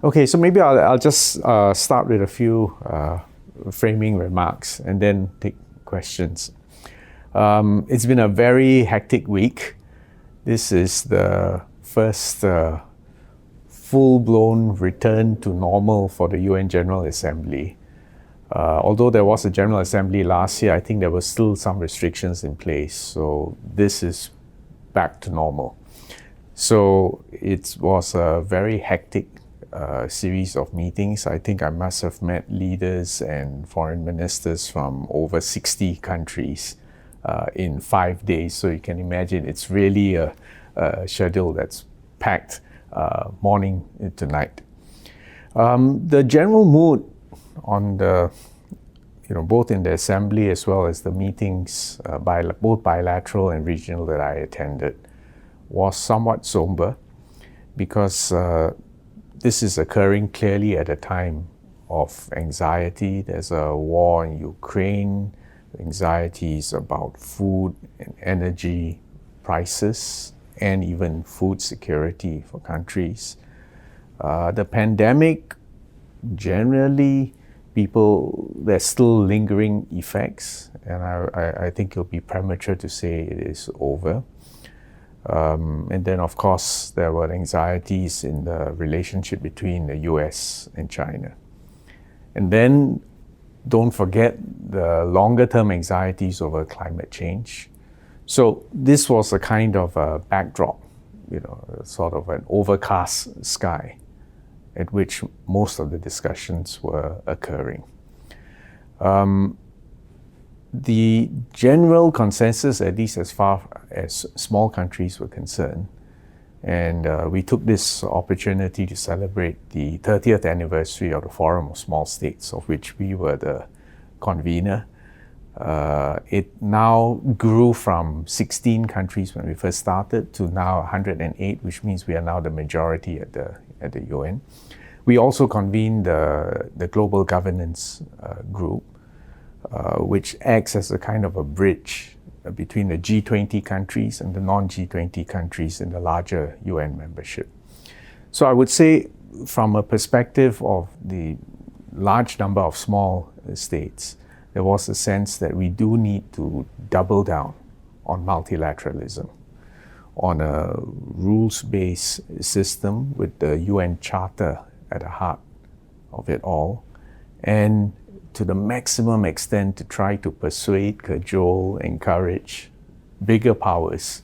Okay, so maybe I'll just start with a few framing remarks and then take questions. It's been a very hectic week. This is the first full-blown return to normal for the UN General Assembly. Although there was a General Assembly last year, I think there were still some restrictions in place. So this is back to normal. So it was a very hectic series of meetings. I think I must have met leaders and foreign ministers from over 60 countries in 5 days. So you can imagine it's really a schedule that's packed morning to night. The general mood on the, both in the assembly as well as the meetings, both bilateral and regional that I attended, was somewhat somber because this is occurring clearly at a time of anxiety. There's a war in Ukraine, anxieties about food and energy prices, and even food security for countries. The pandemic, generally, there's still lingering effects, and I think it'll be premature to say it is over. And then, of course, there were anxieties in the relationship between the US and China. And then, don't forget the longer-term anxieties over climate change. So this was a kind of a backdrop, sort of an overcast sky at which most of the discussions were occurring. The general consensus, at least as far as small countries were concerned, and we took this opportunity to celebrate the 30th anniversary of the Forum of Small States, of which we were the convener. It now grew from 16 countries when we first started to now 108, which means we are now the majority at the UN. We also convened the Global Governance Group, which acts as a kind of a bridge between the G20 countries and the non-G20 countries in the larger UN membership. So I would say, from a perspective of the large number of small states, there was a sense that we do need to double down on multilateralism, on a rules-based system with the UN Charter at the heart of it all, and to the maximum extent to try to persuade, cajole, encourage bigger powers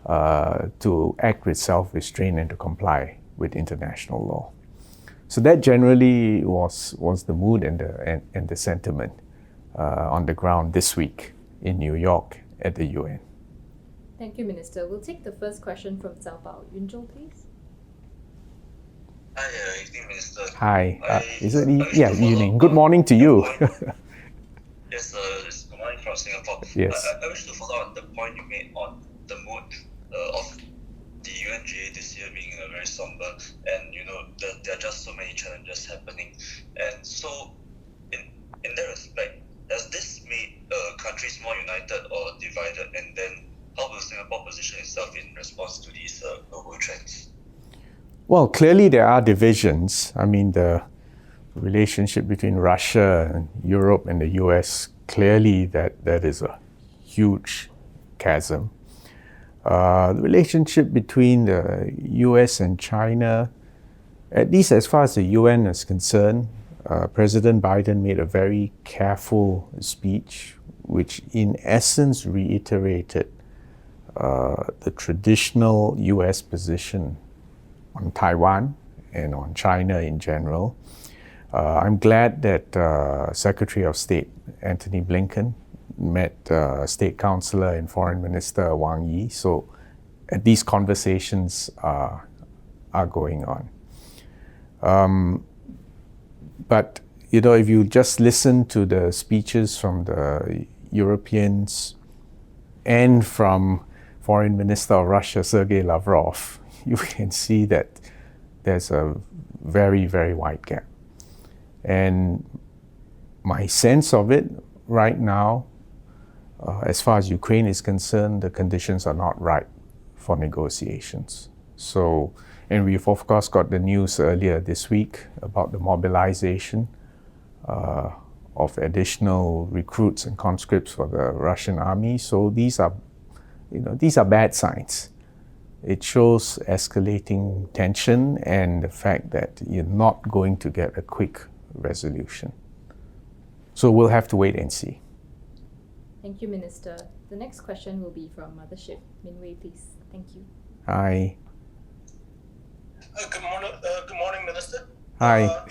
to act with self-restraint and to comply with international law. So that generally was the mood and the sentiment on the ground this week in New York at the UN. Thank you, Minister. We'll take the first question from Zaobao. Yunzhou, please. Hi, evening, Minister. Hi. Evening. Good morning to you. Yes, it's good morning from Singapore. Yes. I wish to follow on the point you made on the mood of the UNGA this year being very somber, and there are just so many challenges happening. And so, in that respect, has this made countries more united or divided? And then, how will Singapore position itself in response to these global trends? Well, clearly there are divisions. I mean, the relationship between Russia and Europe and the US, clearly that is a huge chasm. The relationship between the US and China, at least as far as the UN is concerned, President Biden made a very careful speech, which in essence reiterated the traditional US position on Taiwan and on China in general. I'm glad that Secretary of State Antony Blinken met State Councillor and Foreign Minister Wang Yi. So these conversations are going on. But if you just listen to the speeches from the Europeans and from Foreign Minister of Russia, Sergei Lavrov, you can see that there's a very, very wide gap. And my sense of it right now, as far as Ukraine is concerned, the conditions are not right for negotiations. So And we've of course got the news earlier this week about the mobilization of additional recruits and conscripts for the Russian army. So these are bad signs. It shows escalating tension and the fact that you're not going to get a quick resolution. So we'll have to wait and see. Thank you, Minister. The next question will be from Mothership. Min Wei, please. Thank you. Hi. Good morning, Minister. Hi.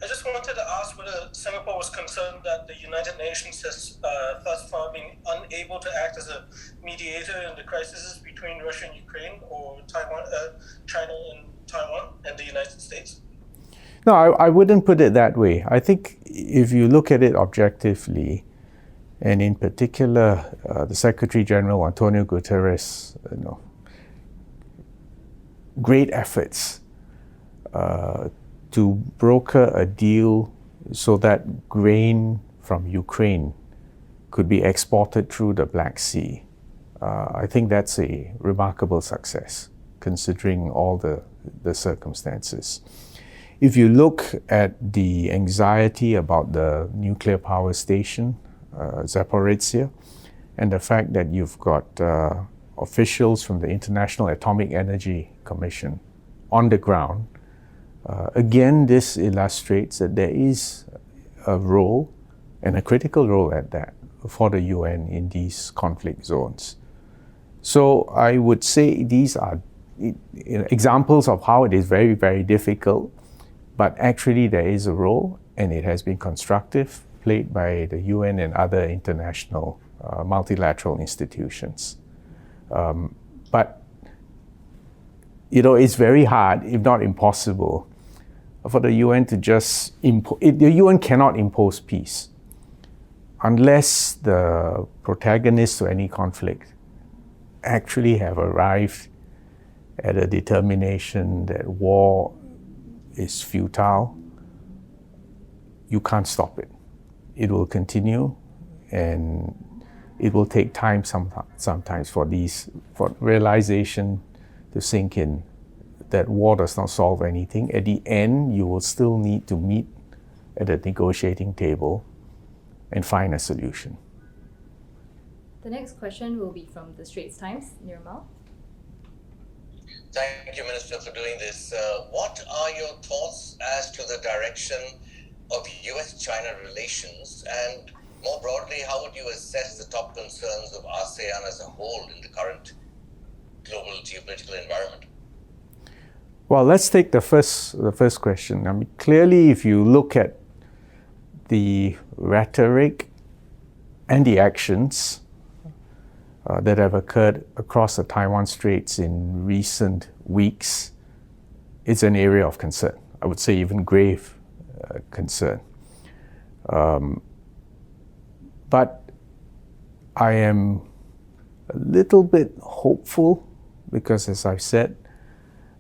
I just wanted to ask whether Singapore was concerned that the United Nations has thus far been unable to act as a mediator in the crises between Russia and Ukraine, or China and Taiwan and the United States. No, I wouldn't put it that way. I think if you look at it objectively, and in particular, the Secretary General Antonio Guterres, great efforts to broker a deal so that grain from Ukraine could be exported through the Black Sea. I think that's a remarkable success, considering all the circumstances. If you look at the anxiety about the nuclear power station, Zaporizhzhia, and the fact that you've got officials from the International Atomic Energy Commission on the ground, again, this illustrates that there is a role, and a critical role at that, for the UN in these conflict zones. So I would say these are examples of how it is very, very difficult, but actually there is a role, and it has been constructive, played by the UN and other international multilateral institutions. But it's very hard, if not impossible, for the UN to just the UN cannot impose peace unless the protagonists of any conflict actually have arrived at a determination that war is futile. You can't stop it. It will continue, and it will take time sometimes for realization to sink in that war does not solve anything. At the end, you will still need to meet at a negotiating table and find a solution. The next question will be from the Straits Times, Nirmal. Thank you, Minister, for doing this. What are your thoughts as to the direction of US-China relations, and more broadly, how would you assess the top concerns of ASEAN as a whole in the current global geopolitical environment? Well, let's take the first question. I mean, clearly, if you look at the rhetoric and the actions that have occurred across the Taiwan Straits in recent weeks, it's an area of concern. I would say even grave concern. But I am a little bit hopeful because, as I've said,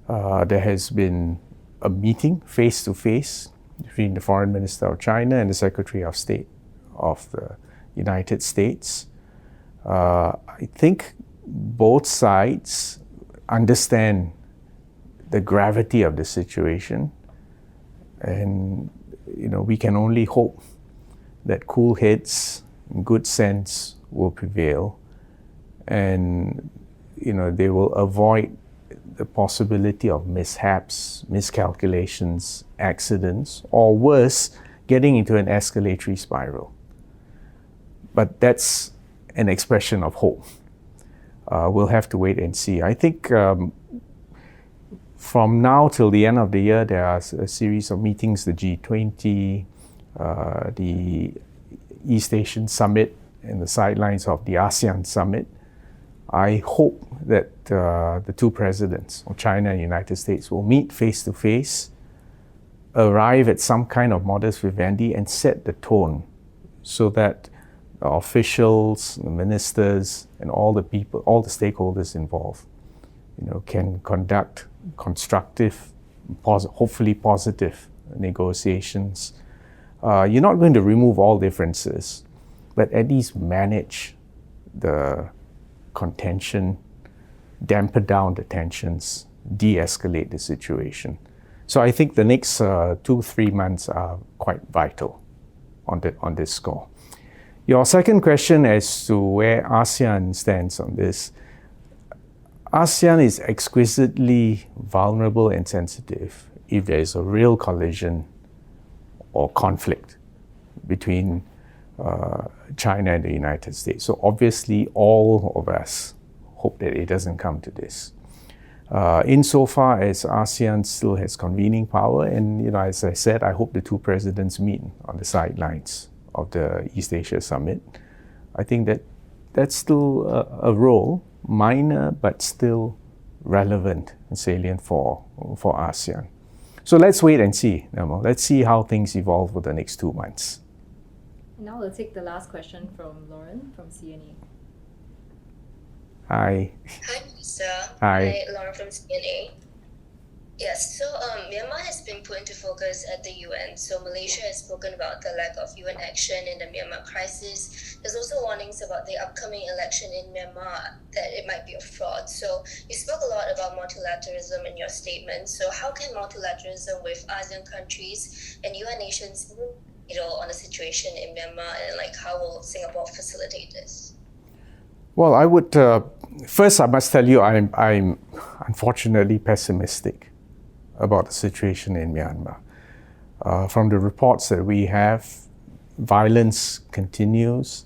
there has been a meeting face-to-face between the Foreign Minister of China and the Secretary of State of the United States. I think both sides understand the gravity of the situation, and we can only hope that cool heads and good sense will prevail, and they will avoid the possibility of mishaps, miscalculations, accidents, or worse, getting into an escalatory spiral. But that's an expression of hope. We'll have to wait and see. I think from now till the end of the year, there are a series of meetings, the G20, the East Asian Summit, and the sidelines of the ASEAN Summit. I hope that the two presidents of China and the United States will meet face-to-face, arrive at some kind of modus vivendi, and set the tone so that the officials, the ministers, and all the people, all the stakeholders involved, can conduct constructive, hopefully positive negotiations. You're not going to remove all differences, but at least manage the contention, dampen down the tensions, de-escalate the situation. So I think the next 2-3 months are quite vital on this score. Your second question as to where ASEAN stands on this. ASEAN is exquisitely vulnerable and sensitive if there is a real collision or conflict between China and the United States. So obviously all of us hope that it doesn't come to this. Insofar as ASEAN still has convening power, and as I said, I hope the two presidents meet on the sidelines of the East Asia Summit. I think that that's still a role, minor but still relevant and salient for ASEAN. So let's wait and see, Nirmal. Let's see how things evolve over the next 2 months. Now we'll take the last question from Lauren from CNA. Hi. Hi, Minister. Hi. Laura from CNA. Yes, so Myanmar has been put into focus at the UN. So Malaysia has spoken about the lack of UN action in the Myanmar crisis. There's also warnings about the upcoming election in Myanmar that it might be a fraud. So you spoke a lot about multilateralism in your statement. So how can multilateralism with ASEAN countries and UN nations move on the situation in Myanmar, and how will Singapore facilitate this? Well, I would first I must tell you I'm unfortunately pessimistic about the situation in Myanmar. From the reports that we have, violence continues.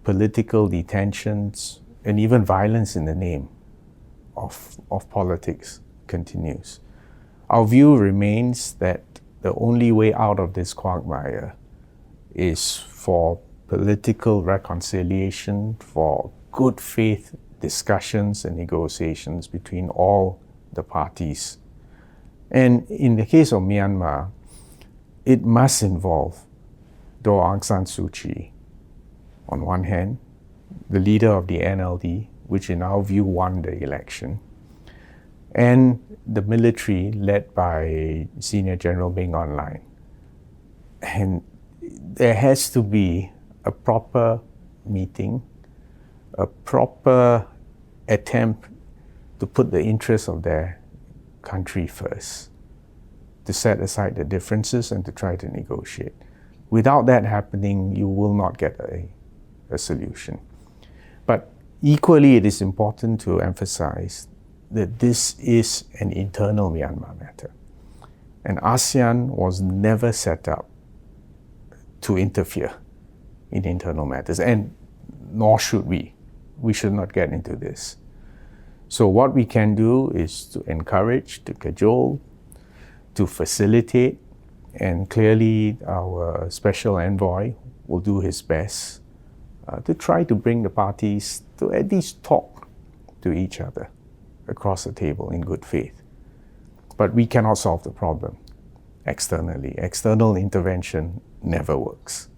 Political detentions and even violence in the name of politics continues. Our view remains that the only way out of this quagmire is for political reconciliation, for good faith discussions and negotiations between all the parties. And in the case of Myanmar, it must involve Daw Aung San Suu Kyi, on one hand, the leader of the NLD, which in our view won the election, and the military led by Senior General Ming Online. And there has to be a proper meeting, a proper attempt to put the interests of their country first, to set aside the differences and to try to negotiate. Without that happening, you will not get a solution. But equally, it is important to emphasize that this is an internal Myanmar matter. And ASEAN was never set up to interfere in internal matters, and nor should we. We should not get into this. So what we can do is to encourage, to cajole, to facilitate, and clearly our special envoy will do his best to try to bring the parties to at least talk to each other across the table in good faith. But we cannot solve the problem externally. External intervention never works.